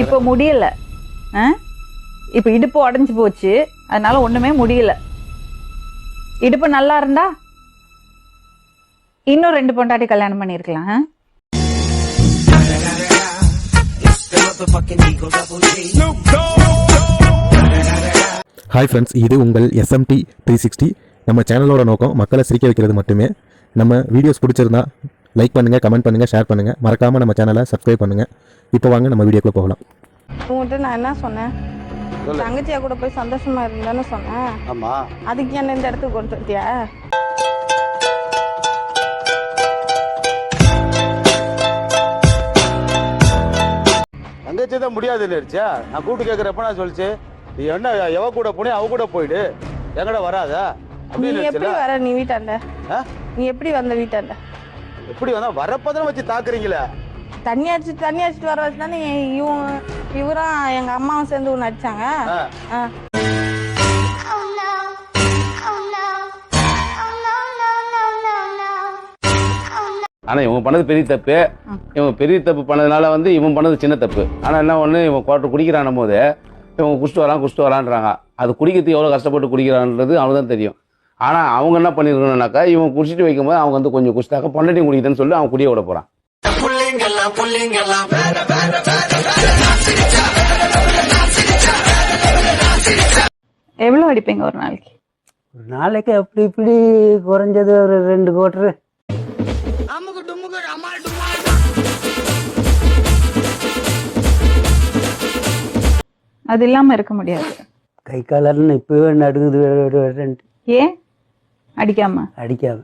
இப்ப முடியல. இப்ப இடுப்பு உடைஞ்சு போச்சு, அதனால ஒண்ணுமே முடியல. இடுப்பு நல்லா இருந்தா இன்னும் 2 பொண்டாட்டி கல்யாணம் பண்ணிருக்கலாம். ஹாய் ஃப்ரெண்ட்ஸ், இது உங்கள் SMT 360. நம்ம சேனலோட நோக்கம் மக்களை சிரிக்க வைக்கிறது மட்டுமே. நம்ம வீடியோஸ் பிடிச்சிருந்தா லைக் பண்ணுங்கள், கமெண்ட் பண்ணுங்கள், ஷேர் பண்ணுங்கள். மறக்காமல் நம்ம சேனலை சப்ஸ்கிரைப் பண்ணுங்கள். இப்போ வாங்க நம்ம வீடியோக்குள்ளே போகலாம். உங்கள்கிட்ட நான் என்ன சொன்னேன்? தங்கச்சியா கூட போய் சந்தோஷமா இருந்தேன்னு சொன்னேன். ஆமா, அதுக்கு என்ன இந்த இடத்துக்கு கொண்டு வந்துட்டியா? தங்கச்சி தான் முடியாது இல்லையா? நான் கூப்பிட்டு கேட்குறப்ப நான் சொல்லிச்சு, நீ என்ன எவ கூட போனே அவ கூட போயிடு, எங்கட வராதா நீ எப்படி வர? நீ வீட்டாண்ட நீ எப்படி வந்த? வீட்டாண்ட எப்படி வந்தா? வரப்பதான் வச்சு தாக்குறீங்களே. தண்ணி அடிச்சுட்டு வர வச்சு தானே இவரும் எங்க அம்மாவும் சேர்ந்து ஒன்று அடிச்சாங்க. ஆனா இவன் பண்ணது பெரிய தப்பு. இவன் பெரிய தப்பு பண்ணதுனால இவன் பண்ணது சின்ன தப்பு. ஆனா என்ன ஒண்ணு, இவன் குவார்டர் குடிக்கிறான் போது இவன் குடிச்சிட்டு வரான்றாங்க. அது குடிக்கிறதுக்கு எவ்வளவு கஷ்டப்பட்டு குடிக்கிறான்றது அவனுக்கு தான் தெரியும். ஆனா அவங்க என்ன பண்ணிருக்கணும்னாக்கா, இவன் குடிச்சிட்டு வைக்கும்போது அவங்க கொஞ்சம் குடிச்சிட்டாக்க பொண்டாட்டியும் குடிக்கிறேன்னு சொல்லி அவன் குடிய விட போறான். எவ்வளவு அடிப்பீங்க ஒரு நாளைக்கு? ஒரு நாளைக்கு அப்படி இப்படி குறைஞ்சது ஒரு 2 குவார்டர். அது இல்லாம இருக்க முடியாது. கை காலன்னு இப்பவே நடுங்குது. ஏன் அடிக்காம? அடிக்காம